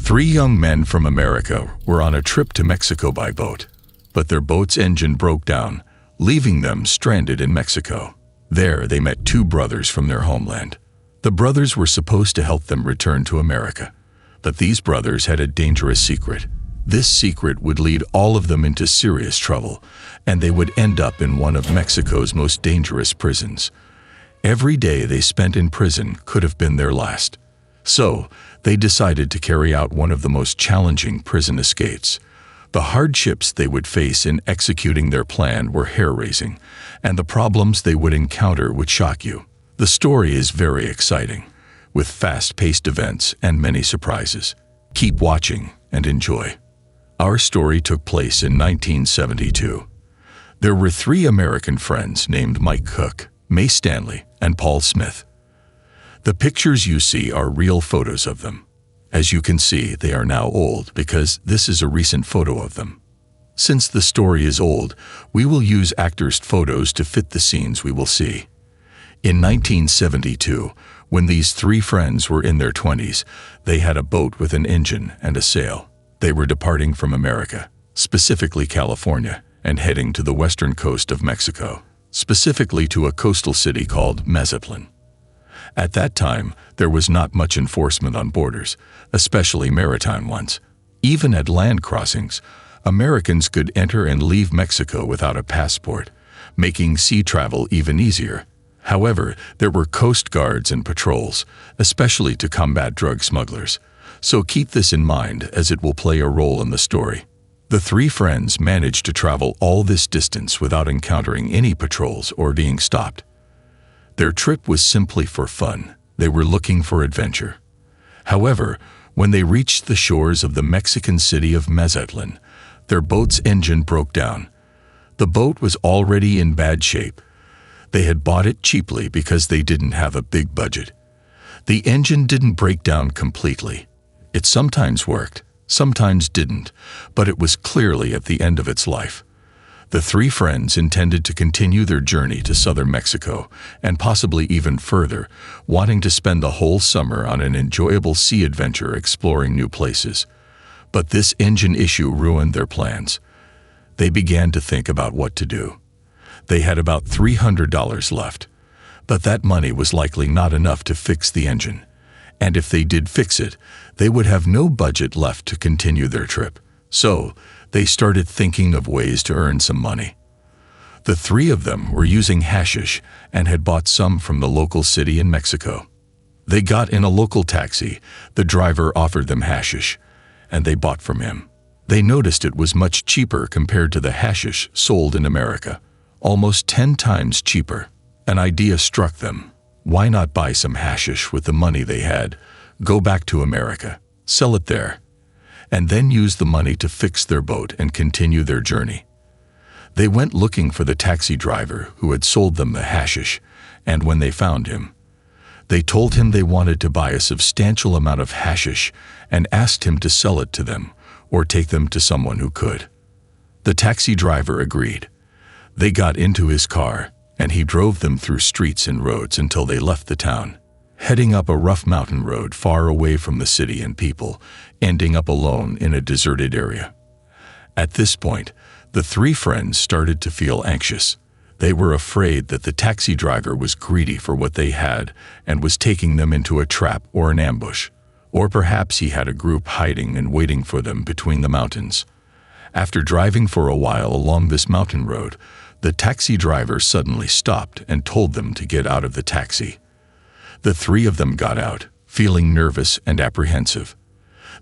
Three young men from America were on a trip to Mexico by boat, but their boat's engine broke down, leaving them stranded in Mexico. There, they met two brothers from their homeland. The brothers were supposed to help them return to America, but these brothers had a dangerous secret. This secret would lead all of them into serious trouble, and they would end up in one of Mexico's most dangerous prisons. Every day they spent in prison could have been their last. So, they decided to carry out one of the most challenging prison escapes. The hardships they would face in executing their plan were hair-raising, and the problems they would encounter would shock you. The story is very exciting, with fast-paced events and many surprises. Keep watching and enjoy. Our story took place in 1972. There were three American friends named Mike Cook, May Stanley, and Paul Smith. The pictures you see are real photos of them. As you can see, they are now old because this is a recent photo of them. Since the story is old, we will use actors' photos to fit the scenes we will see. In 1972, when these three friends were in their 20s, they had a boat with an engine and a sail. They were departing from America, specifically California, and heading to the western coast of Mexico, specifically to a coastal city called Mazatlan. At that time, there was not much enforcement on borders, especially maritime ones. Even at land crossings, Americans could enter and leave Mexico without a passport, making sea travel even easier. However, there were coast guards and patrols, especially to combat drug smugglers. So keep this in mind as it will play a role in the story. The three friends managed to travel all this distance without encountering any patrols or being stopped. Their trip was simply for fun. They were looking for adventure. However, when they reached the shores of the Mexican city of Mazatlan, their boat's engine broke down. The boat was already in bad shape. They had bought it cheaply because they didn't have a big budget. The engine didn't break down completely. It sometimes worked, sometimes didn't, but it was clearly at the end of its life. The three friends intended to continue their journey to southern Mexico, and possibly even further, wanting to spend the whole summer on an enjoyable sea adventure exploring new places. But this engine issue ruined their plans. They began to think about what to do. They had about $300 left, but that money was likely not enough to fix the engine. And if they did fix it, they would have no budget left to continue their trip. So, they started thinking of ways to earn some money. The three of them were using hashish and had bought some from the local city in Mexico. They got in a local taxi. The driver offered them hashish, and they bought from him. They noticed it was much cheaper compared to the hashish sold in America, almost 10 times cheaper. An idea struck them. Why not buy some hashish with the money they had, go back to America, sell it there, and then use the money to fix their boat and continue their journey? They went looking for the taxi driver who had sold them the hashish, and when they found him, they told him they wanted to buy a substantial amount of hashish and asked him to sell it to them or take them to someone who could. The taxi driver agreed. They got into his car, and he drove them through streets and roads until they left the town, heading up a rough mountain road far away from the city and people, ending up alone in a deserted area. At this point, the three friends started to feel anxious. They were afraid that the taxi driver was greedy for what they had and was taking them into a trap or an ambush, or perhaps he had a group hiding and waiting for them between the mountains. After driving for a while along this mountain road, the taxi driver suddenly stopped and told them to get out of the taxi. The three of them got out, feeling nervous and apprehensive.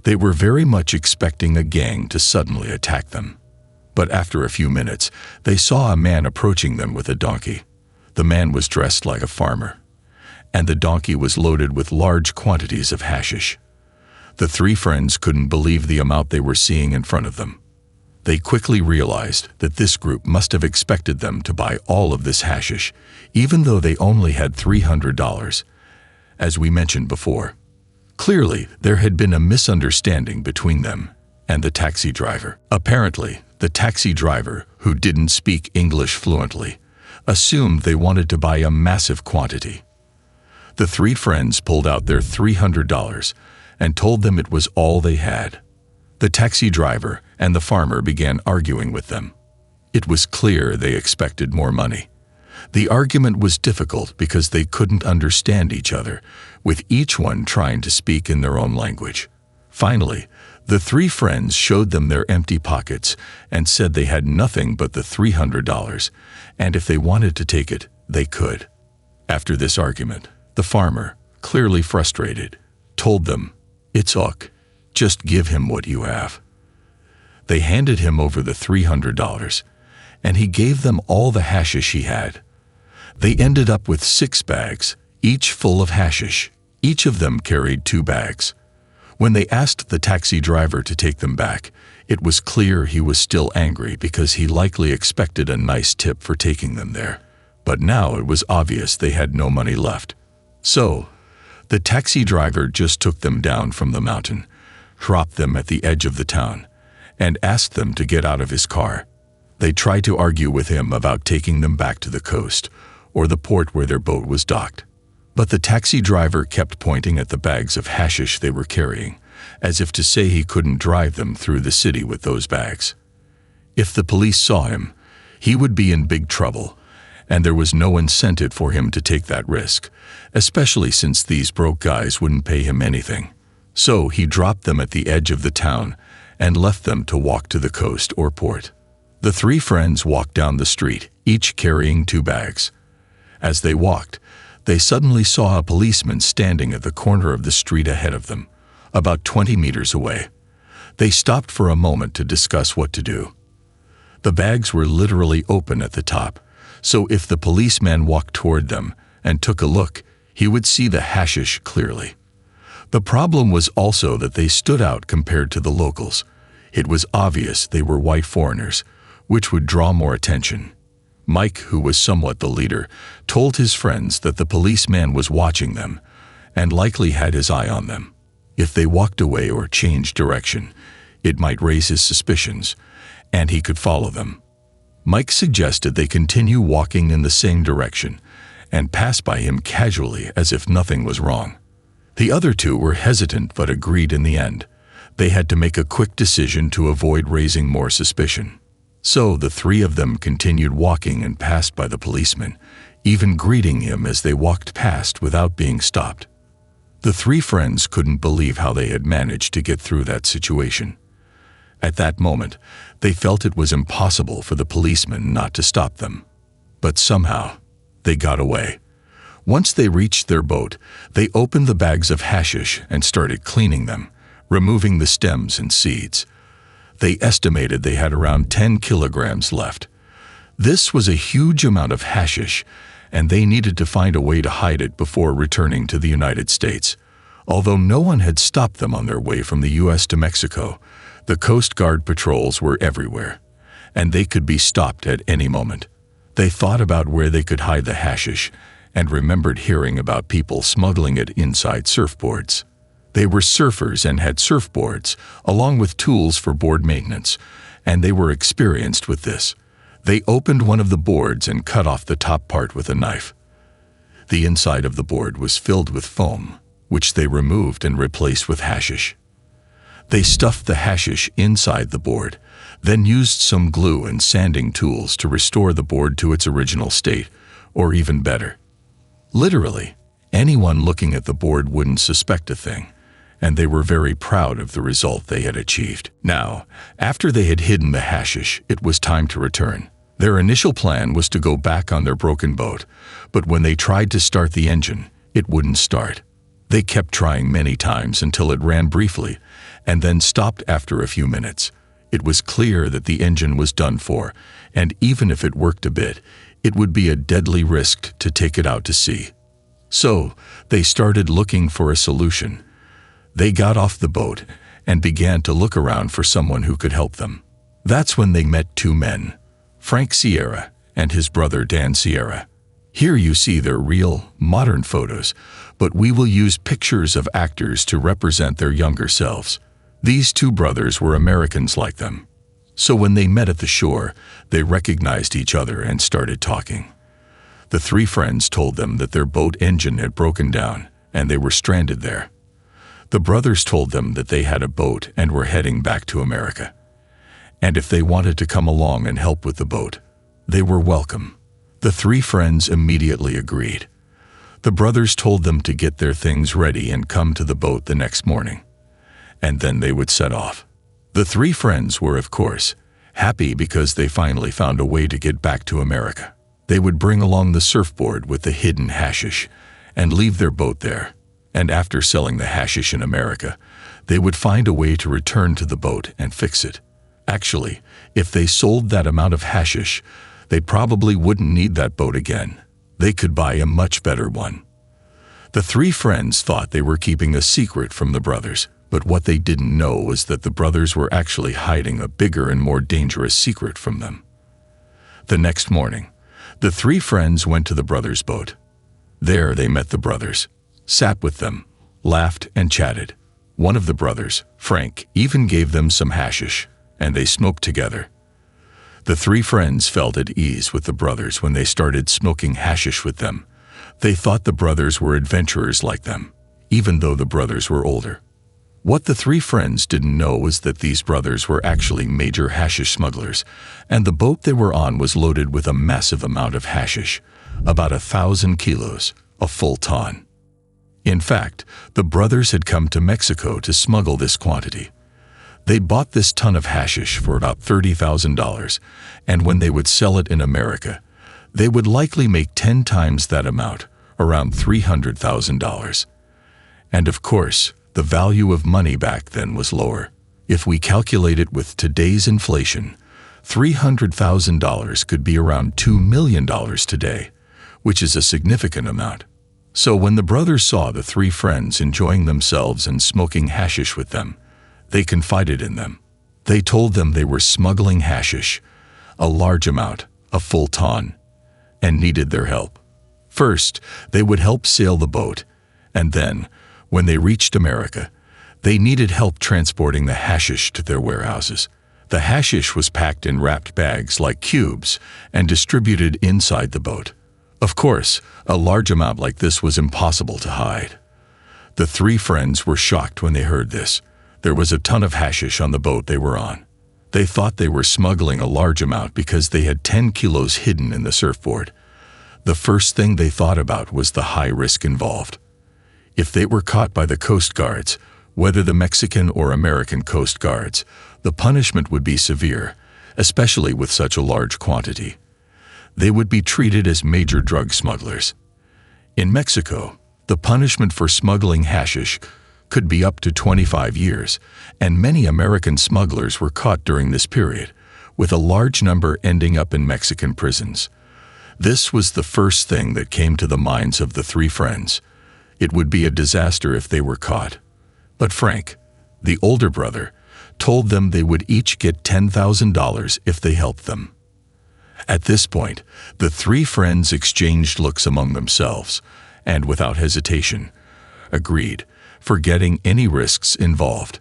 They were very much expecting a gang to suddenly attack them. But after a few minutes, they saw a man approaching them with a donkey. The man was dressed like a farmer, and the donkey was loaded with large quantities of hashish. The three friends couldn't believe the amount they were seeing in front of them. They quickly realized that this group must have expected them to buy all of this hashish, even though they only had $300, as we mentioned before. Clearly, there had been a misunderstanding between them and the taxi driver. Apparently, the taxi driver, who didn't speak English fluently, assumed they wanted to buy a massive quantity. The three friends pulled out their $300 and told them it was all they had. The taxi driver and the farmer began arguing with them. It was clear they expected more money. The argument was difficult because they couldn't understand each other, with each one trying to speak in their own language. Finally, the three friends showed them their empty pockets and said they had nothing but the $300, and if they wanted to take it, they could. After this argument, the farmer, clearly frustrated, told them, "It's ok, just give him what you have." They handed him over the $300, and he gave them all the hashish he had. They ended up with 6 bags, each full of hashish. Each of them carried 2 bags. When they asked the taxi driver to take them back, it was clear he was still angry because he likely expected a nice tip for taking them there. But now it was obvious they had no money left. So, the taxi driver just took them down from the mountain, dropped them at the edge of the town, and asked them to get out of his car. They tried to argue with him about taking them back to the coast, or the port where their boat was docked. But the taxi driver kept pointing at the bags of hashish they were carrying, as if to say he couldn't drive them through the city with those bags. If the police saw him, he would be in big trouble, and there was no incentive for him to take that risk, especially since these broke guys wouldn't pay him anything. So he dropped them at the edge of the town and left them to walk to the coast or port. The three friends walked down the street, each carrying 2 bags. As they walked, they suddenly saw a policeman standing at the corner of the street ahead of them, about 20 meters away. They stopped for a moment to discuss what to do. The bags were literally open at the top, so if the policeman walked toward them and took a look, he would see the hashish clearly. The problem was also that they stood out compared to the locals. It was obvious they were white foreigners, which would draw more attention. Mike, who was somewhat the leader, told his friends that the policeman was watching them and likely had his eye on them. If they walked away or changed direction, it might raise his suspicions, and he could follow them. Mike suggested they continue walking in the same direction and pass by him casually as if nothing was wrong. The other 2 were hesitant but agreed in the end. They had to make a quick decision to avoid raising more suspicion. So the 3 of them continued walking and passed by the policeman, even greeting him as they walked past without being stopped. The 3 friends couldn't believe how they had managed to get through that situation. At that moment, they felt it was impossible for the policeman not to stop them. But somehow, they got away. Once they reached their boat, they opened the bags of hashish and started cleaning them, removing the stems and seeds. They estimated they had around 10 kilograms left. This was a huge amount of hashish, and they needed to find a way to hide it before returning to the United States. Although no one had stopped them on their way from the U.S. to Mexico, the Coast Guard patrols were everywhere, and they could be stopped at any moment. They thought about where they could hide the hashish and remembered hearing about people smuggling it inside surfboards. They were surfers and had surfboards, along with tools for board maintenance, and they were experienced with this. They opened one of the boards and cut off the top part with a knife. The inside of the board was filled with foam, which they removed and replaced with hashish. They stuffed the hashish inside the board, then used some glue and sanding tools to restore the board to its original state, or even better. Literally, anyone looking at the board wouldn't suspect a thing, and they were very proud of the result they had achieved. Now, after they had hidden the hashish, it was time to return. Their initial plan was to go back on their broken boat, but when they tried to start the engine, it wouldn't start. They kept trying many times until it ran briefly, and then stopped after a few minutes. It was clear that the engine was done for, and even if it worked a bit, it would be a deadly risk to take it out to sea. So, they started looking for a solution. They got off the boat and began to look around for someone who could help them. That's when they met 2 men, Frank Sierra and his brother Dan Sierra. Here you see their real, modern photos, but we will use pictures of actors to represent their younger selves. These 2 brothers were Americans like them. So when they met at the shore, they recognized each other and started talking. The 3 friends told them that their boat engine had broken down and they were stranded there. The brothers told them that they had a boat and were heading back to America. And if they wanted to come along and help with the boat, they were welcome. The three friends immediately agreed. The brothers told them to get their things ready and come to the boat the next morning, and then they would set off. The three friends were, of course, happy because they finally found a way to get back to America. They would bring along the surfboard with the hidden hashish and leave their boat there, and after selling the hashish in America, they would find a way to return to the boat and fix it. Actually, if they sold that amount of hashish, they probably wouldn't need that boat again. They could buy a much better one. The three friends thought they were keeping a secret from the brothers, but what they didn't know was that the brothers were actually hiding a bigger and more dangerous secret from them. The next morning, the three friends went to the brothers' boat. There they met the brothers, sat with them, laughed and chatted. One of the brothers, Frank, even gave them some hashish, and they smoked together. The three friends felt at ease with the brothers when they started smoking hashish with them. They thought the brothers were adventurers like them, even though the brothers were older. What the three friends didn't know was that these brothers were actually major hashish smugglers, and the boat they were on was loaded with a massive amount of hashish, about 1,000 kilos, a full ton. In fact, the brothers had come to Mexico to smuggle this quantity. They bought this ton of hashish for about $30,000, and when they would sell it in America, they would likely make 10 times that amount, around $300,000. And of course, the value of money back then was lower. If we calculate it with today's inflation, $300,000 could be around $2 million today, which is a significant amount. So when the brothers saw the three friends enjoying themselves and smoking hashish with them, they confided in them. They told them they were smuggling hashish, a large amount, a full ton, and needed their help. First, they would help sail the boat, and then, when they reached America, they needed help transporting the hashish to their warehouses. The hashish was packed in wrapped bags like cubes and distributed inside the boat. Of course, a large amount like this was impossible to hide. The three friends were shocked when they heard this. There was a ton of hashish on the boat they were on. They thought they were smuggling a large amount because they had 10 kilos hidden in the surfboard. The first thing they thought about was the high risk involved. If they were caught by the Coast Guards, whether the Mexican or American Coast Guards, the punishment would be severe, especially with such a large quantity. They would be treated as major drug smugglers. In Mexico, the punishment for smuggling hashish could be up to 25 years, and many American smugglers were caught during this period, with a large number ending up in Mexican prisons. This was the first thing that came to the minds of the three friends. It would be a disaster if they were caught. But Frank, the older brother, told them they would each get $10,000 if they helped them. At this point, the three friends exchanged looks among themselves, and without hesitation, agreed, forgetting any risks involved.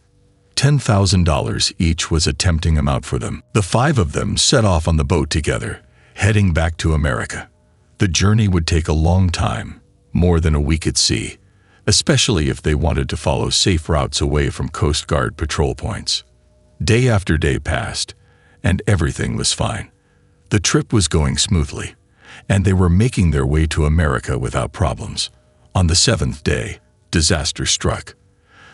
$10,000 each was a tempting amount for them. The five of them set off on the boat together, heading back to America. The journey would take a long time, more than a week at sea, especially if they wanted to follow safe routes away from Coast Guard patrol points. Day after day passed, and everything was fine. The trip was going smoothly, and they were making their way to America without problems. On the seventh day, disaster struck.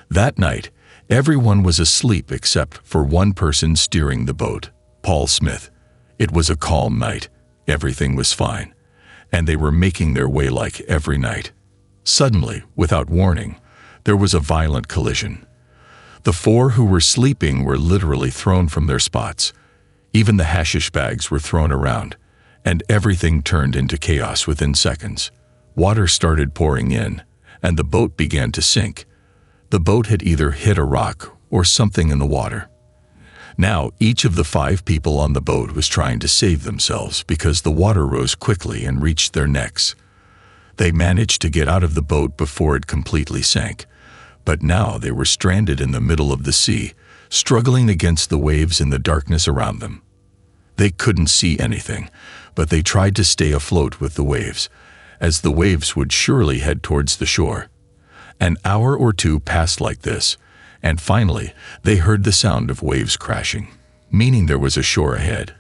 That night, everyone was asleep except for one person steering the boat, Paul Smith. It was a calm night. Everything was fine, and they were making their way like every night. Suddenly, without warning, there was a violent collision. The four who were sleeping were literally thrown from their spots. Even the hashish bags were thrown around, and everything turned into chaos within seconds. Water started pouring in, and the boat began to sink. The boat had either hit a rock or something in the water. Now, each of the five people on the boat was trying to save themselves because the water rose quickly and reached their necks. They managed to get out of the boat before it completely sank, but now they were stranded in the middle of the sea, struggling against the waves in the darkness around them. They couldn't see anything, but they tried to stay afloat with the waves, as the waves would surely head towards the shore. An hour or two passed like this, and finally they heard the sound of waves crashing, meaning there was a shore ahead.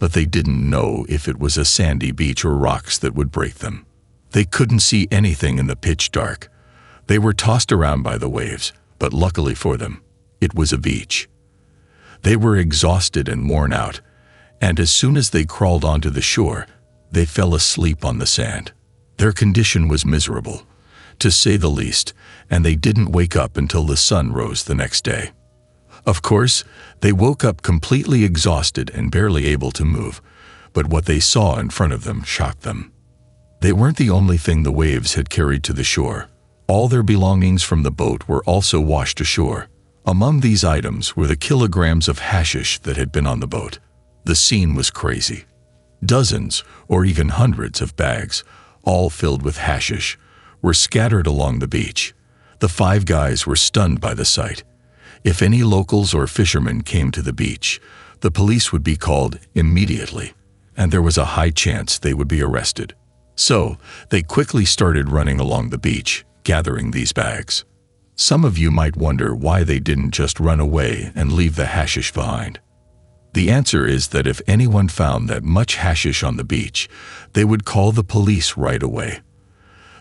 But they didn't know if it was a sandy beach or rocks that would break them. They couldn't see anything in the pitch dark. They were tossed around by the waves, but luckily for them, it was a beach. They were exhausted and worn out, and as soon as they crawled onto the shore, they fell asleep on the sand. Their condition was miserable, to say the least, and they didn't wake up until the sun rose the next day. Of course, they woke up completely exhausted and barely able to move, but what they saw in front of them shocked them. They weren't the only thing the waves had carried to the shore. All their belongings from the boat were also washed ashore. Among these items were the kilograms of hashish that had been on the boat. The scene was crazy. Dozens, or even hundreds of bags, all filled with hashish, were scattered along the beach. The 5 guys were stunned by the sight. If any locals or fishermen came to the beach, the police would be called immediately, and there was a high chance they would be arrested. So, they quickly started running along the beach, gathering these bags. Some of you might wonder why they didn't just run away and leave the hashish behind. The answer is that if anyone found that much hashish on the beach, they would call the police right away.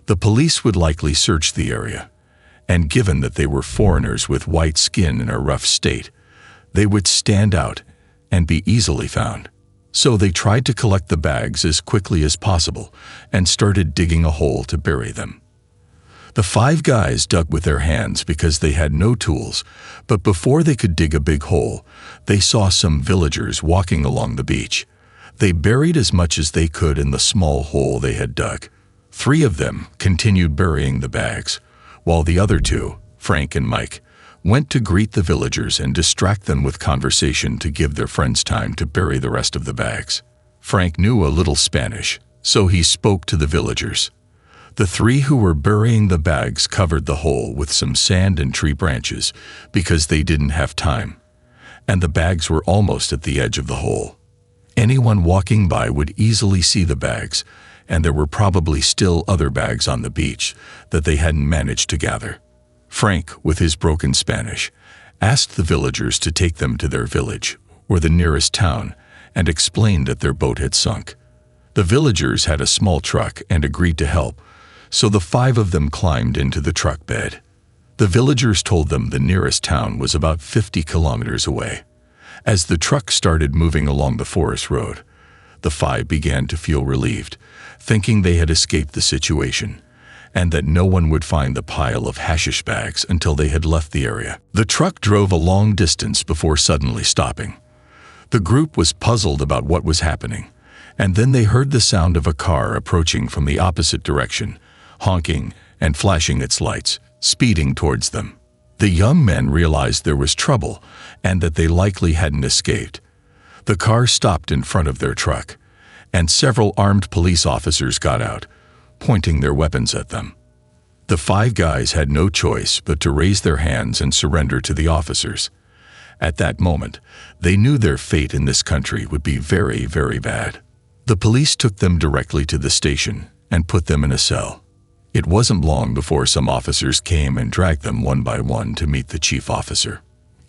The police would likely search the area, and given that they were foreigners with white skin in a rough state, they would stand out and be easily found. So they tried to collect the bags as quickly as possible and started digging a hole to bury them. The 5 guys dug with their hands because they had no tools, but before they could dig a big hole, they saw some villagers walking along the beach. They buried as much as they could in the small hole they had dug. 3 of them continued burying the bags, while the other 2, Frank and Mike, went to greet the villagers and distract them with conversation to give their friends time to bury the rest of the bags. Frank knew a little Spanish, so he spoke to the villagers. The 3 who were burying the bags covered the hole with some sand and tree branches because they didn't have time, and the bags were almost at the edge of the hole. Anyone walking by would easily see the bags, and there were probably still other bags on the beach that they hadn't managed to gather. Frank, with his broken Spanish, asked the villagers to take them to their village, or the nearest town, and explained that their boat had sunk. The villagers had a small truck and agreed to help, so the 5 of them climbed into the truck bed. The villagers told them the nearest town was about 50 kilometers away. As the truck started moving along the forest road, the 5 began to feel relieved, thinking they had escaped the situation, and that no one would find the pile of hashish bags until they had left the area. The truck drove a long distance before suddenly stopping. The group was puzzled about what was happening, and then they heard the sound of a car approaching from the opposite direction, honking and flashing its lights, speeding towards them. The young men realized there was trouble and that they likely hadn't escaped. The car stopped in front of their truck, and several armed police officers got out, pointing their weapons at them. The 5 guys had no choice but to raise their hands and surrender to the officers. At that moment, they knew their fate in this country would be very, very bad. The police took them directly to the station and put them in a cell. It wasn't long before some officers came and dragged them one by one to meet the chief officer.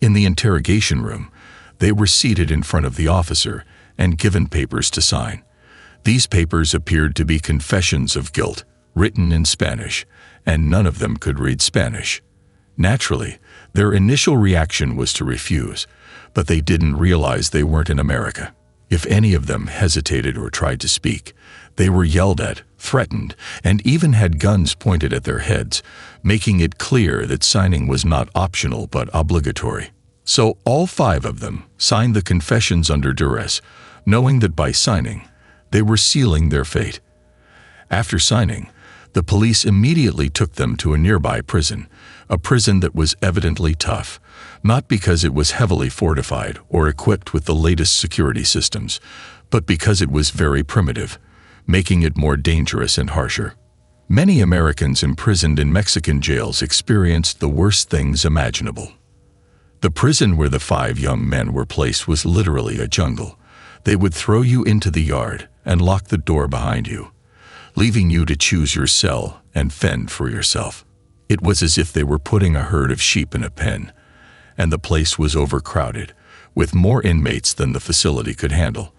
In the interrogation room, they were seated in front of the officer and given papers to sign. These papers appeared to be confessions of guilt, written in Spanish, and none of them could read Spanish. Naturally, their initial reaction was to refuse, but they didn't realize they weren't in America. If any of them hesitated or tried to speak, they were yelled at, threatened, and even had guns pointed at their heads, making it clear that signing was not optional but obligatory. So all 5 of them signed the confessions under duress, knowing that by signing, they were sealing their fate. After signing, the police immediately took them to a nearby prison, a prison that was evidently tough, not because it was heavily fortified or equipped with the latest security systems, but because it was very primitive, making it more dangerous and harsher. Many Americans imprisoned in Mexican jails experienced the worst things imaginable. The prison where the 5 young men were placed was literally a jungle. They would throw you into the yard and lock the door behind you, leaving you to choose your cell and fend for yourself. It was as if they were putting a herd of sheep in a pen, and the place was overcrowded, with more inmates than the facility could handle.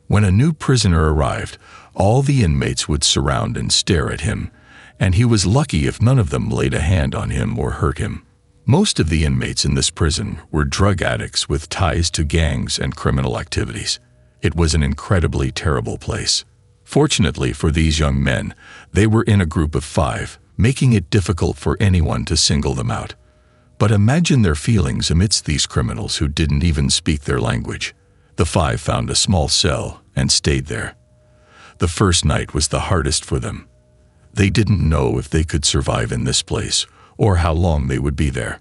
When a new prisoner arrived, all the inmates would surround and stare at him, and he was lucky if none of them laid a hand on him or hurt him. Most of the inmates in this prison were drug addicts with ties to gangs and criminal activities. It was an incredibly terrible place. Fortunately for these young men, they were in a group of 5, making it difficult for anyone to single them out. But imagine their feelings amidst these criminals who didn't even speak their language. The 5 found a small cell and stayed there. The first night was the hardest for them. They didn't know if they could survive in this place or how long they would be there.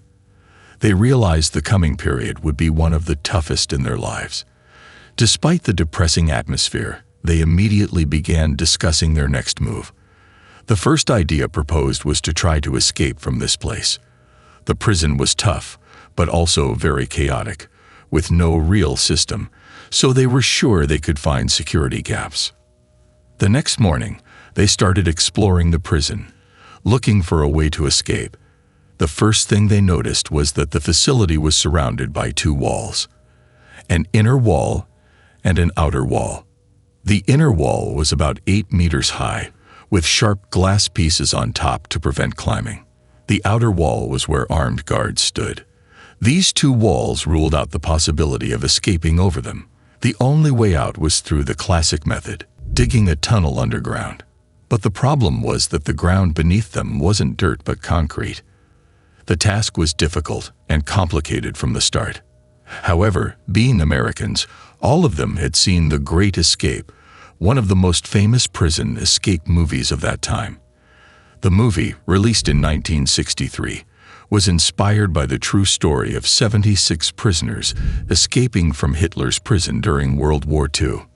They realized the coming period would be one of the toughest in their lives. Despite the depressing atmosphere, they immediately began discussing their next move. The first idea proposed was to try to escape from this place. The prison was tough, but also very chaotic, with no real system, so they were sure they could find security gaps. The next morning, they started exploring the prison, looking for a way to escape. The first thing they noticed was that the facility was surrounded by 2 walls, an inner wall and an outer wall. The inner wall was about 8 meters high, with sharp glass pieces on top to prevent climbing. The outer wall was where armed guards stood. These 2 walls ruled out the possibility of escaping over them. The only way out was through the classic method, digging a tunnel underground. But the problem was that the ground beneath them wasn't dirt but concrete. The task was difficult and complicated from the start. However, being Americans, all of them had seen The Great Escape, one of the most famous prison escape movies of that time. The movie, released in 1963, was inspired by the true story of 76 prisoners escaping from Hitler's prison during World War II.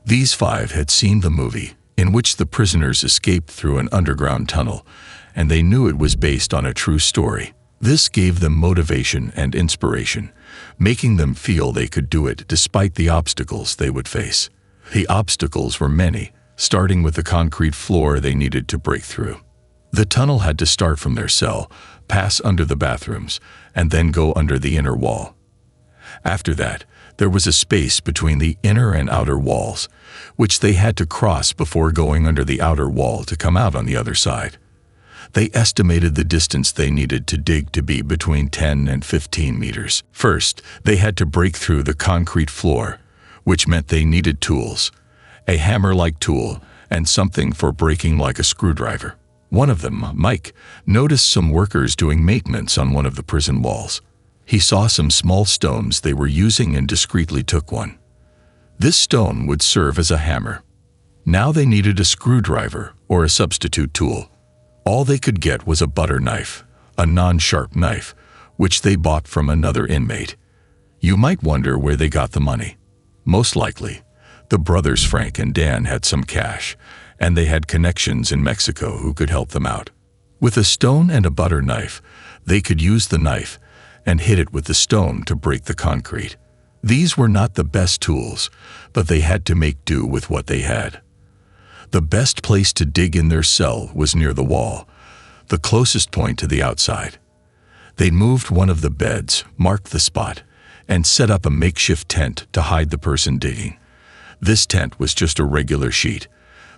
These 5 had seen the movie, in which the prisoners escaped through an underground tunnel, and they knew it was based on a true story. This gave them motivation and inspiration, making them feel they could do it despite the obstacles they would face. The obstacles were many, starting with the concrete floor they needed to break through. The tunnel had to start from their cell, pass under the bathrooms, and then go under the inner wall. After that, there was a space between the inner and outer walls, which they had to cross before going under the outer wall to come out on the other side. They estimated the distance they needed to dig to be between 10 and 15 meters. First, they had to break through the concrete floor, which meant they needed tools, a hammer-like tool, and something for breaking like a screwdriver. One of them, Mike, noticed some workers doing maintenance on one of the prison walls. He saw some small stones they were using and discreetly took one. This stone would serve as a hammer. Now they needed a screwdriver or a substitute tool. All they could get was a butter knife, a non-sharp knife, which they bought from another inmate. You might wonder where they got the money. Most likely, the brothers Frank and Dan had some cash, and they had connections in Mexico who could help them out. With a stone and a butter knife, they could use the knife and hit it with the stone to break the concrete. These were not the best tools, but they had to make do with what they had. The best place to dig in their cell was near the wall, the closest point to the outside. They moved one of the beds, marked the spot, and set up a makeshift tent to hide the person digging. This tent was just a regular sheet.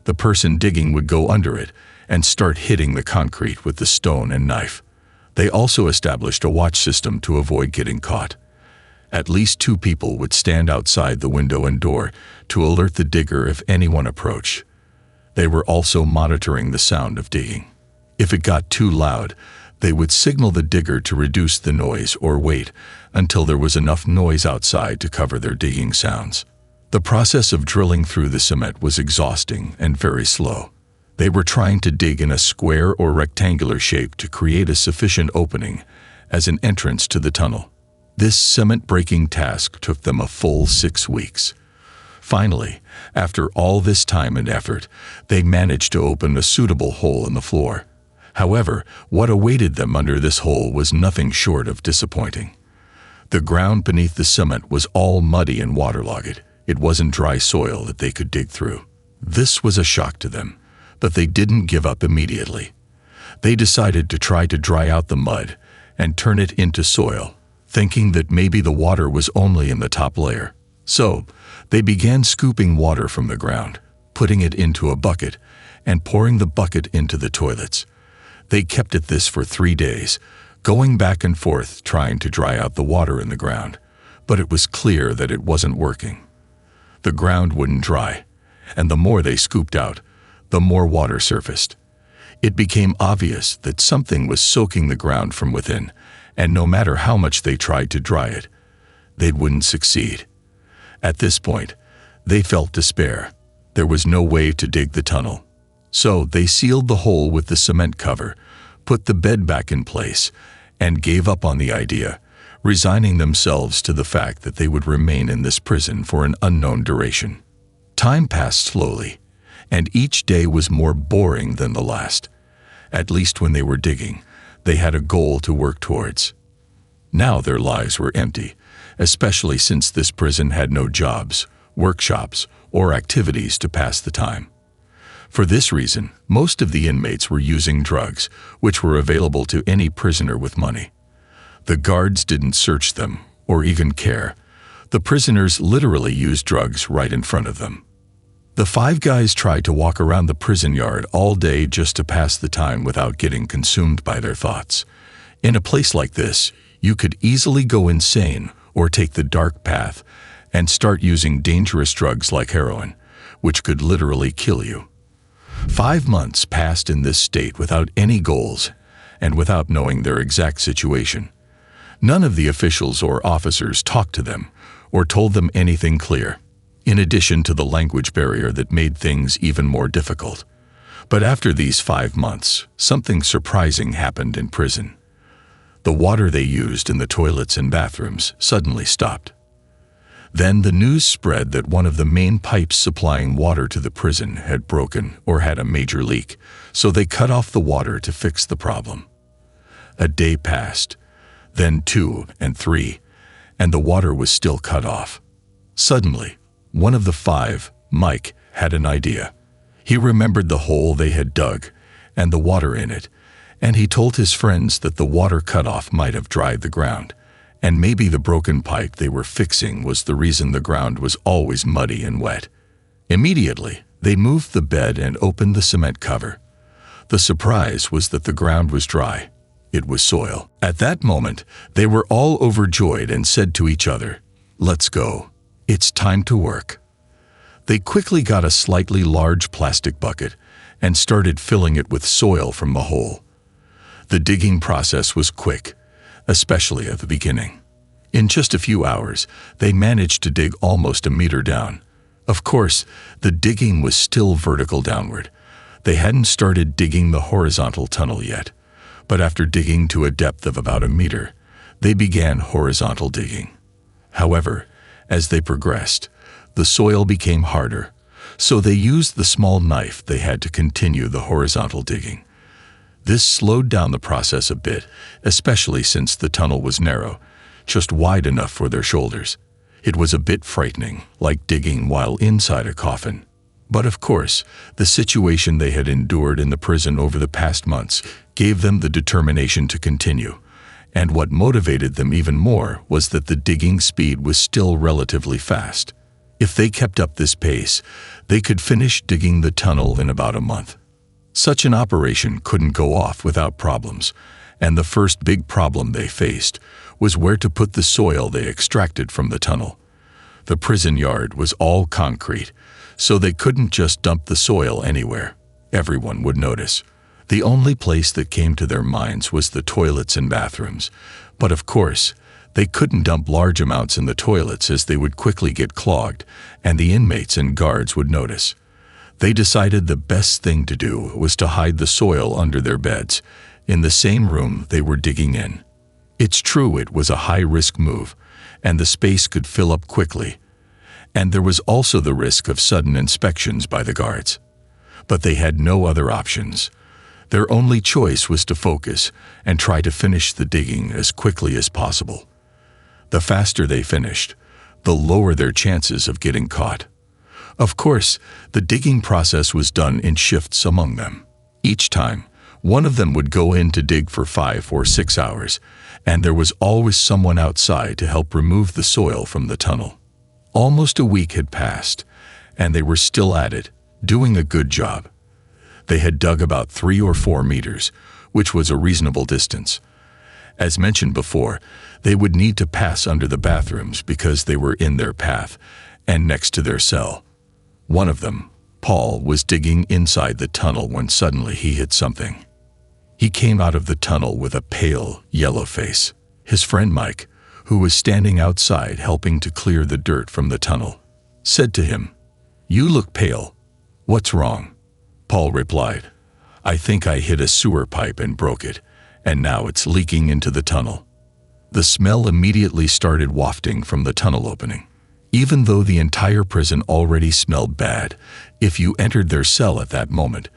The person digging would go under it and start hitting the concrete with the stone and knife. They also established a watch system to avoid getting caught. At least 2 people would stand outside the window and door to alert the digger if anyone approached. They were also monitoring the sound of digging. If it got too loud, they would signal the digger to reduce the noise or wait until there was enough noise outside to cover their digging sounds. The process of drilling through the cement was exhausting and very slow. They were trying to dig in a square or rectangular shape to create a sufficient opening as an entrance to the tunnel. This cement-breaking task took them a full 6 weeks. Finally, after all this time and effort, they managed to open a suitable hole in the floor. However, what awaited them under this hole was nothing short of disappointing. The ground beneath the cement was all muddy and waterlogged. It wasn't dry soil that they could dig through. This was a shock to them, but they didn't give up immediately. They decided to try to dry out the mud and turn it into soil, thinking that maybe the water was only in the top layer. So, they began scooping water from the ground, putting it into a bucket, and pouring the bucket into the toilets. They kept at this for 3 days, going back and forth trying to dry out the water in the ground, but it was clear that it wasn't working. The ground wouldn't dry, and the more they scooped out, the more water surfaced. It became obvious that something was soaking the ground from within, and no matter how much they tried to dry it, they wouldn't succeed. At this point, they felt despair. There was no way to dig the tunnel. So they sealed the hole with the cement cover, put the bed back in place, and gave up on the idea, resigning themselves to the fact that they would remain in this prison for an unknown duration. Time passed slowly, and each day was more boring than the last. At least when they were digging, they had a goal to work towards. Now their lives were empty, especially since this prison had no jobs, workshops, or activities to pass the time. For this reason, most of the inmates were using drugs, which were available to any prisoner with money. The guards didn't search them, or even care. The prisoners literally used drugs right in front of them. The 5 guys tried to walk around the prison yard all day just to pass the time without getting consumed by their thoughts. In a place like this, you could easily go insane or take the dark path and start using dangerous drugs like heroin, which could literally kill you. 5 months passed in this state without any goals and without knowing their exact situation. None of the officials or officers talked to them or told them anything clear, in addition to the language barrier that made things even more difficult. But after these 5 months, something surprising happened in prison. The water they used in the toilets and bathrooms suddenly stopped. Then the news spread that one of the main pipes supplying water to the prison had broken or had a major leak, so they cut off the water to fix the problem. A day passed, then 2 and 3, and the water was still cut off. Suddenly, one of the 5, Mike, had an idea. He remembered the hole they had dug and the water in it, and he told his friends that the water cutoff might have dried the ground, and maybe the broken pipe they were fixing was the reason the ground was always muddy and wet. Immediately, they moved the bed and opened the cement cover. The surprise was that the ground was dry. It was soil. At that moment, they were all overjoyed and said to each other, "Let's go. It's time to work." They quickly got a slightly large plastic bucket and started filling it with soil from the hole. The digging process was quick, especially at the beginning. In just a few hours, they managed to dig almost a meter down. Of course, the digging was still vertical downward. They hadn't started digging the horizontal tunnel yet, but after digging to a depth of about a meter, they began horizontal digging. However, as they progressed, the soil became harder, so they used the small knife they had to continue the horizontal digging. This slowed down the process a bit, especially since the tunnel was narrow, just wide enough for their shoulders. It was a bit frightening, like digging while inside a coffin. But of course, the situation they had endured in the prison over the past months gave them the determination to continue. And what motivated them even more was that the digging speed was still relatively fast. If they kept up this pace, they could finish digging the tunnel in about a month. Such an operation couldn't go off without problems, and the first big problem they faced was where to put the soil they extracted from the tunnel. The prison yard was all concrete, so they couldn't just dump the soil anywhere. Everyone would notice. The only place that came to their minds was the toilets and bathrooms, but of course, they couldn't dump large amounts in the toilets as they would quickly get clogged, and the inmates and guards would notice. They decided the best thing to do was to hide the soil under their beds, in the same room they were digging in. It's true it was a high-risk move, and the space could fill up quickly, and there was also the risk of sudden inspections by the guards. But they had no other options. Their only choice was to focus and try to finish the digging as quickly as possible. The faster they finished, the lower their chances of getting caught. Of course, the digging process was done in shifts among them. Each time, One of them would go in to dig for 5 or 6 hours, and there was always someone outside to help remove the soil from the tunnel. Almost a week had passed, and they were still at it, doing a good job. They had dug about 3 or 4 meters, which was a reasonable distance. As mentioned before, they would need to pass under the bathrooms because they were in their path and next to their cell. One of them, Paul, was digging inside the tunnel when suddenly he hit something. He came out of the tunnel with a pale, yellow face. His friend Mike, who was standing outside helping to clear the dirt from the tunnel, said to him, "You look pale. What's wrong?" Paul replied, "I think I hit a sewer pipe and broke it, and now it's leaking into the tunnel." The smell immediately started wafting from the tunnel opening. Even though the entire prison already smelled bad, if you entered their cell at that moment,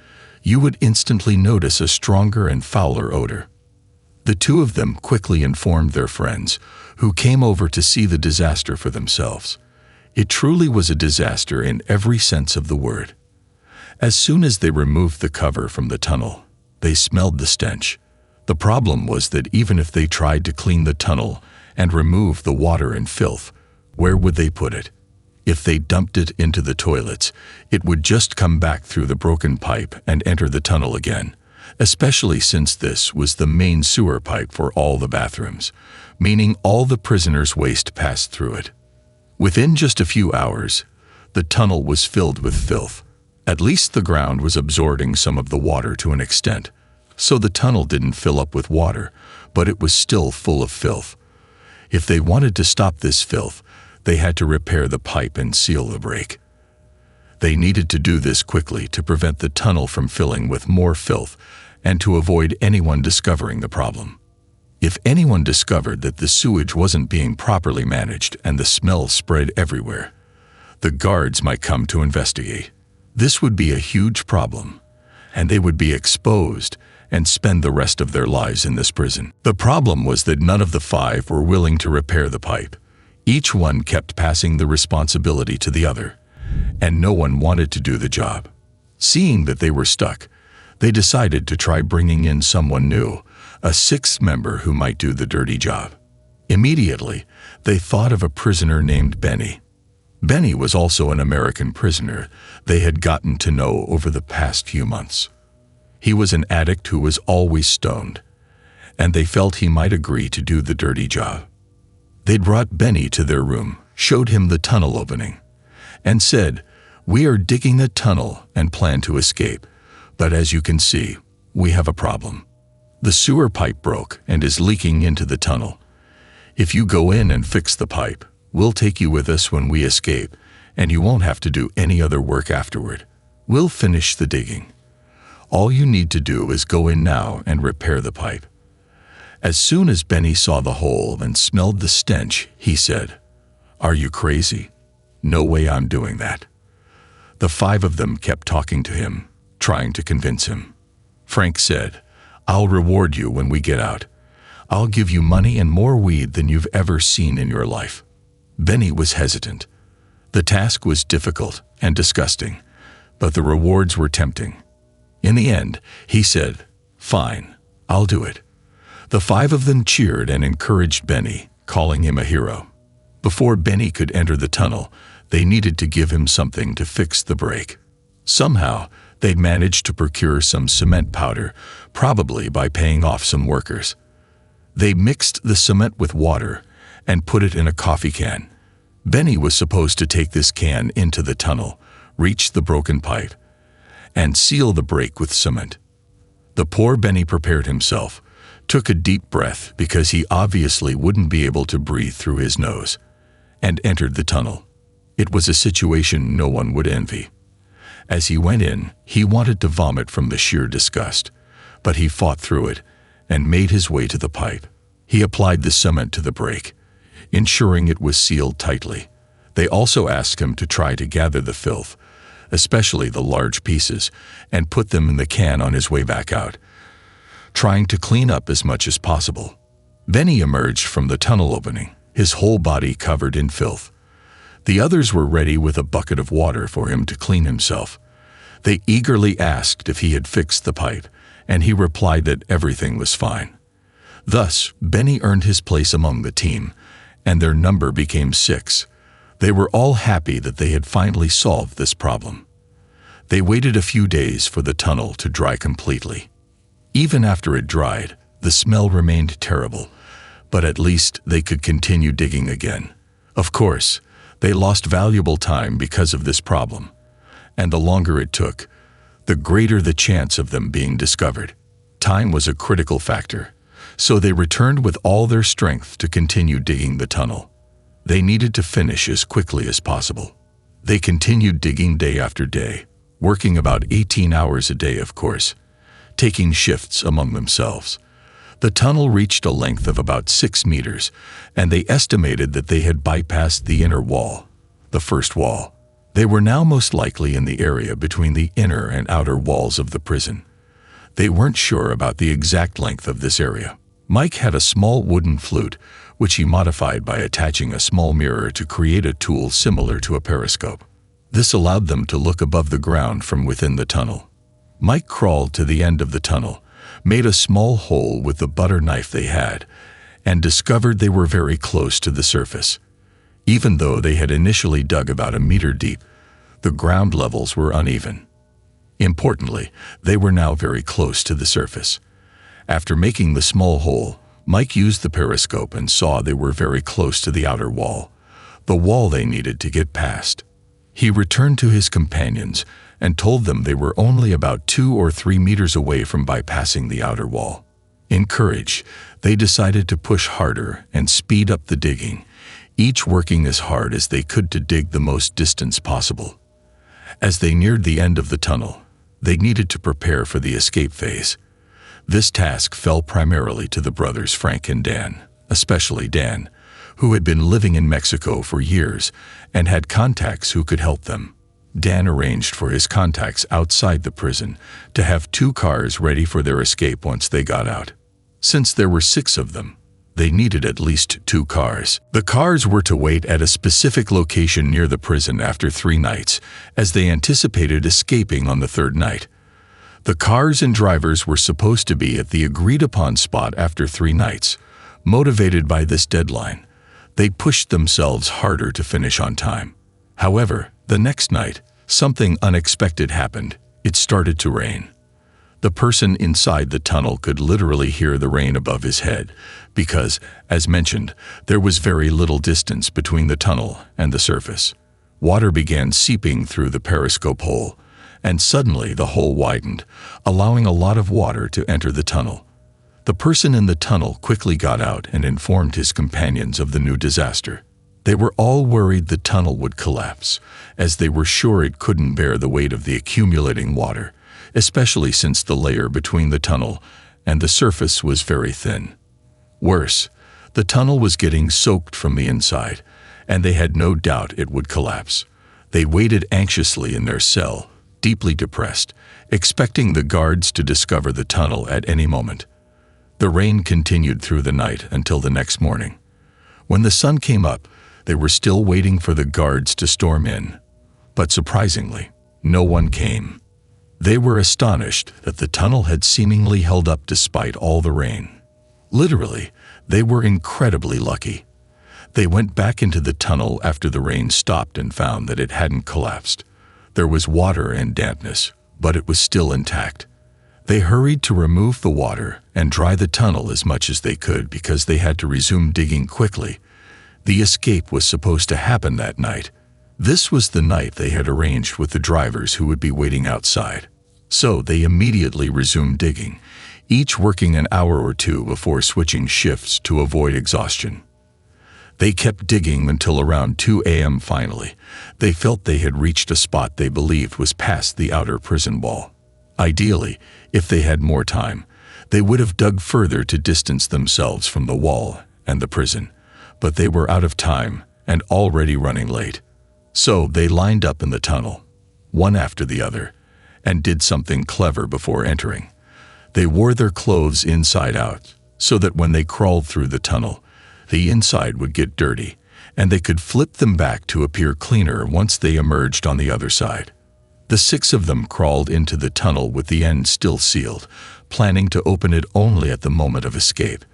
you would instantly notice a stronger and fouler odor. The two of them quickly informed their friends, who came over to see the disaster for themselves. It truly was a disaster in every sense of the word. As soon as they removed the cover from the tunnel, they smelled the stench. The problem was that even if they tried to clean the tunnel and remove the water and filth, where would they put it? If they dumped it into the toilets, it would just come back through the broken pipe and enter the tunnel again, especially since this was the main sewer pipe for all the bathrooms, meaning all the prisoners' waste passed through it. Within just a few hours, the tunnel was filled with filth. At least the ground was absorbing some of the water to an extent, so the tunnel didn't fill up with water, but it was still full of filth. If they wanted to stop this filth, they had to repair the pipe and seal the break. They needed to do this quickly to prevent the tunnel from filling with more filth and to avoid anyone discovering the problem. If anyone discovered that the sewage wasn't being properly managed and the smell spread everywhere, the guards might come to investigate. This would be a huge problem, and they would be exposed and spend the rest of their lives in this prison. The problem was that none of the 5 were willing to repair the pipe. Each one kept passing the responsibility to the other, and no one wanted to do the job. Seeing that they were stuck, they decided to try bringing in someone new, a 6th member who might do the dirty job. Immediately, they thought of a prisoner named Benny. Benny was also an American prisoner they had gotten to know over the past few months. He was an addict who was always stoned, and they felt he might agree to do the dirty job. They brought Benny to their room, showed him the tunnel opening, and said, "We are digging a tunnel and plan to escape, but as you can see, we have a problem. The sewer pipe broke and is leaking into the tunnel. If you go in and fix the pipe, we'll take you with us when we escape, and you won't have to do any other work afterward. We'll finish the digging. All you need to do is go in now and repair the pipe." As soon as Benny saw the hole and smelled the stench, he said, "Are you crazy? No way I'm doing that." The 5 of them kept talking to him, trying to convince him. Frank said, "I'll reward you when we get out. I'll give you money and more weed than you've ever seen in your life." Benny was hesitant. The task was difficult and disgusting, but the rewards were tempting. In the end, he said, "Fine, I'll do it." The 5 of them cheered and encouraged Benny, calling him a hero. Before Benny could enter the tunnel, they needed to give him something to fix the break. Somehow, they managed to procure some cement powder, probably by paying off some workers. They mixed the cement with water and put it in a coffee can. Benny was supposed to take this can into the tunnel, reach the broken pipe, and seal the break with cement. The poor Benny prepared himself, took a deep breath because he obviously wouldn't be able to breathe through his nose, and entered the tunnel. It was a situation no one would envy. As he went in, he wanted to vomit from the sheer disgust, but he fought through it and made his way to the pipe. He applied the cement to the break, ensuring it was sealed tightly. They also asked him to try to gather the filth, especially the large pieces, and put them in the can on his way back out, trying to clean up as much as possible. Benny emerged from the tunnel opening, his whole body covered in filth. The others were ready with a bucket of water for him to clean himself. They eagerly asked if he had fixed the pipe, and he replied that everything was fine. Thus, Benny earned his place among the team, and their number became 6. They were all happy that they had finally solved this problem. They waited a few days for the tunnel to dry completely. Even after it dried, the smell remained terrible, but at least they could continue digging again. Of course, they lost valuable time because of this problem, and the longer it took, the greater the chance of them being discovered. Time was a critical factor, so they returned with all their strength to continue digging the tunnel. They needed to finish as quickly as possible. They continued digging day after day, working about 18 hours a day, of course, taking shifts among themselves. The tunnel reached a length of about 6 meters, and they estimated that they had bypassed the inner wall, the first wall. They were now most likely in the area between the inner and outer walls of the prison. They weren't sure about the exact length of this area. Mike had a small wooden flute, which he modified by attaching a small mirror to create a tool similar to a periscope. This allowed them to look above the ground from within the tunnel. Mike crawled to the end of the tunnel, made a small hole with the butter knife they had, and discovered they were very close to the surface. Even though they had initially dug about a meter deep, the ground levels were uneven. Importantly, they were now very close to the surface. After making the small hole, Mike used the periscope and saw they were very close to the outer wall, the wall they needed to get past. He returned to his companions and told them they were only about 2 or 3 meters away from bypassing the outer wall. Encouraged, they decided to push harder and speed up the digging, each working as hard as they could to dig the most distance possible. As they neared the end of the tunnel, they needed to prepare for the escape phase. This task fell primarily to the brothers Frank and Dan, especially Dan, who had been living in Mexico for years and had contacts who could help them. Dan arranged for his contacts outside the prison to have 2 cars ready for their escape once they got out. Since there were 6 of them, they needed at least 2 cars. The cars were to wait at a specific location near the prison after 3 nights, as they anticipated escaping on the 3rd night. The cars and drivers were supposed to be at the agreed-upon spot after 3 nights. Motivated by this deadline, they pushed themselves harder to finish on time. However, the next night, something unexpected happened. It started to rain. The person inside the tunnel could literally hear the rain above his head because, as mentioned, there was very little distance between the tunnel and the surface. Water began seeping through the periscope hole, and suddenly the hole widened, allowing a lot of water to enter the tunnel. The person in the tunnel quickly got out and informed his companions of the new disaster. They were all worried the tunnel would collapse, as they were sure it couldn't bear the weight of the accumulating water, especially since the layer between the tunnel and the surface was very thin. Worse, the tunnel was getting soaked from the inside, and they had no doubt it would collapse. They waited anxiously in their cell, deeply depressed, expecting the guards to discover the tunnel at any moment. The rain continued through the night until the next morning. When the sun came up, they were still waiting for the guards to storm in. But surprisingly, no one came. They were astonished that the tunnel had seemingly held up despite all the rain. Literally, they were incredibly lucky. They went back into the tunnel after the rain stopped and found that it hadn't collapsed. There was water and dampness, but it was still intact. They hurried to remove the water and dry the tunnel as much as they could because they had to resume digging quickly. The escape was supposed to happen that night. This was the night they had arranged with the drivers who would be waiting outside. So they immediately resumed digging, each working an hour or 2 before switching shifts to avoid exhaustion. They kept digging until around 2 a.m. Finally, they felt they had reached a spot they believed was past the outer prison wall. Ideally, if they had more time, they would have dug further to distance themselves from the wall and the prison, but they were out of time and already running late. So they lined up in the tunnel, one after the other, and did something clever before entering. They wore their clothes inside out, so that when they crawled through the tunnel, the inside would get dirty, and they could flip them back to appear cleaner once they emerged on the other side. The six of them crawled into the tunnel with the end still sealed, planning to open it only at the moment of escape.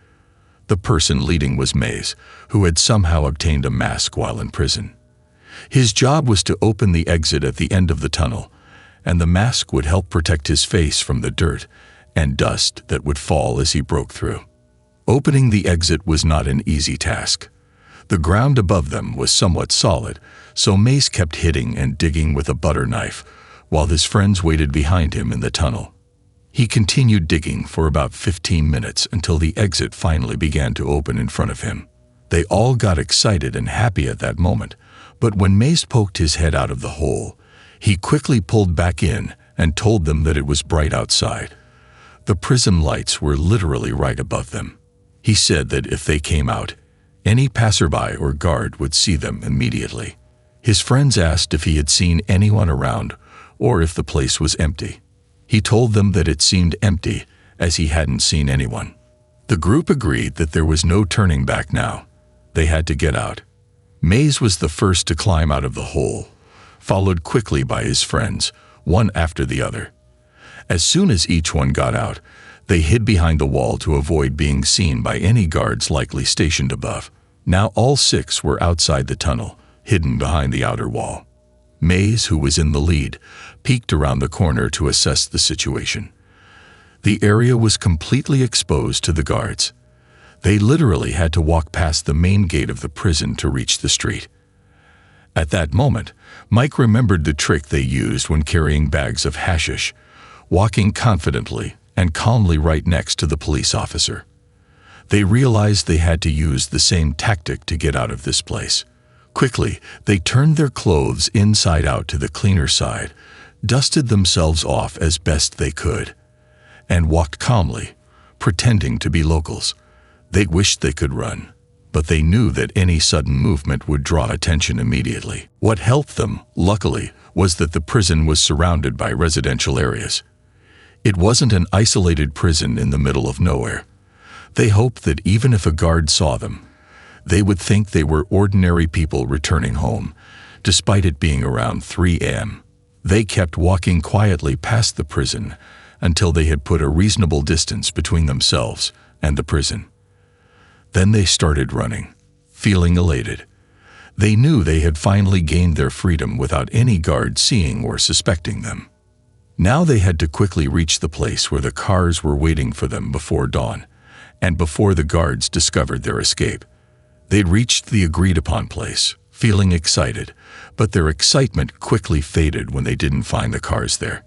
The person leading was Mays, who had somehow obtained a mask while in prison. His job was to open the exit at the end of the tunnel, and the mask would help protect his face from the dirt and dust that would fall as he broke through. Opening the exit was not an easy task. The ground above them was somewhat solid, so Mace kept hitting and digging with a butter knife, while his friends waited behind him in the tunnel. He continued digging for about 15 minutes until the exit finally began to open in front of him. They all got excited and happy at that moment, but when Mace poked his head out of the hole, he quickly pulled back in and told them that it was bright outside. The prism lights were literally right above them. He said that if they came out, any passerby or guard would see them immediately. His friends asked if he had seen anyone around or if the place was empty. He told them that it seemed empty, as he hadn't seen anyone. The group agreed that there was no turning back now. They had to get out. Mays was the first to climb out of the hole, followed quickly by his friends, one after the other. As soon as each one got out, they hid behind the wall to avoid being seen by any guards likely stationed above. Now all six were outside the tunnel, hidden behind the outer wall. Mays, who was in the lead, peeked around the corner to assess the situation. The area was completely exposed to the guards. They literally had to walk past the main gate of the prison to reach the street. At that moment, Mike remembered the trick they used when carrying bags of hashish, walking confidently and calmly right next to the police officer. They realized they had to use the same tactic to get out of this place. Quickly, they turned their clothes inside out to the cleaner side, dusted themselves off as best they could, and walked calmly, pretending to be locals. They wished they could run, but they knew that any sudden movement would draw attention immediately. What helped them, luckily, was that the prison was surrounded by residential areas. It wasn't an isolated prison in the middle of nowhere. They hoped that even if a guard saw them, they would think they were ordinary people returning home, despite it being around 3 a.m. They kept walking quietly past the prison until they had put a reasonable distance between themselves and the prison. Then they started running, feeling elated. They knew they had finally gained their freedom without any guard seeing or suspecting them. Now they had to quickly reach the place where the cars were waiting for them before dawn, and before the guards discovered their escape. They'd reached the agreed-upon place, feeling excited, but their excitement quickly faded when they didn't find the cars there.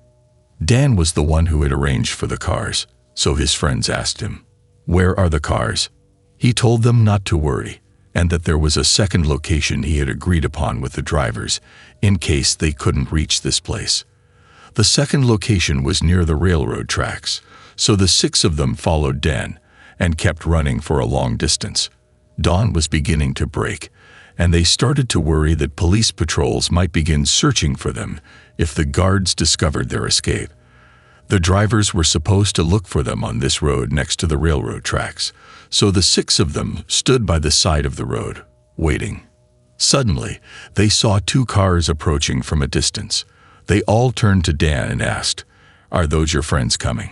Dan was the one who had arranged for the cars, so his friends asked him, "Where are the cars?" He told them not to worry, and that there was a second location he had agreed upon with the drivers, in case they couldn't reach this place. The second location was near the railroad tracks, so the six of them followed Dan and kept running for a long distance. Dawn was beginning to break, and they started to worry that police patrols might begin searching for them if the guards discovered their escape. The drivers were supposed to look for them on this road next to the railroad tracks, so the six of them stood by the side of the road, waiting. Suddenly, they saw two cars approaching from a distance. They all turned to Dan and asked, "Are those your friends coming?"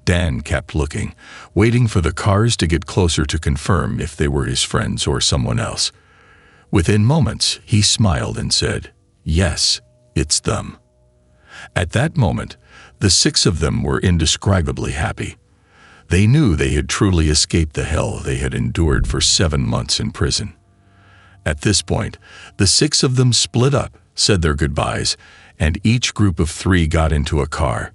Dan kept looking, waiting for the cars to get closer to confirm if they were his friends or someone else. Within moments, he smiled and said, "Yes, it's them." At that moment, the six of them were indescribably happy. They knew they had truly escaped the hell they had endured for 7 months in prison. At this point, the six of them split up, said their goodbyes, and each group of 3 got into a car.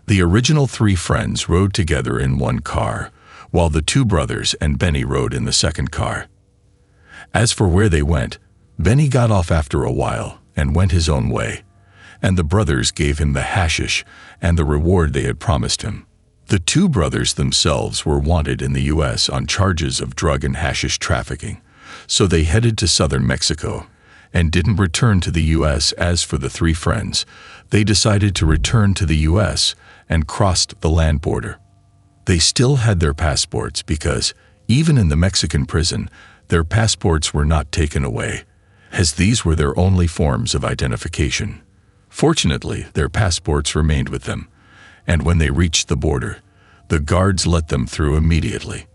The original 3 friends rode together in one car, while the 2 brothers and Benny rode in the second car. As for where they went, Benny got off after a while and went his own way, and the brothers gave him the hashish and the reward they had promised him. The 2 brothers themselves were wanted in the U.S. on charges of drug and hashish trafficking, so they headed to southern Mexico and didn't return to the U.S. As for the 3 friends, they decided to return to the U.S. and crossed the land border. They still had their passports because, even in the Mexican prison, their passports were not taken away, as these were their only forms of identification. Fortunately, their passports remained with them, and when they reached the border, the guards let them through immediately.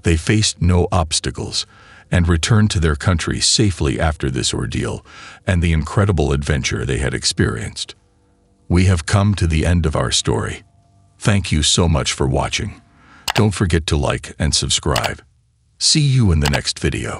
They faced no obstacles and returned to their country safely after this ordeal and the incredible adventure they had experienced. We have come to the end of our story. Thank you so much for watching. Don't forget to like and subscribe. See you in the next video.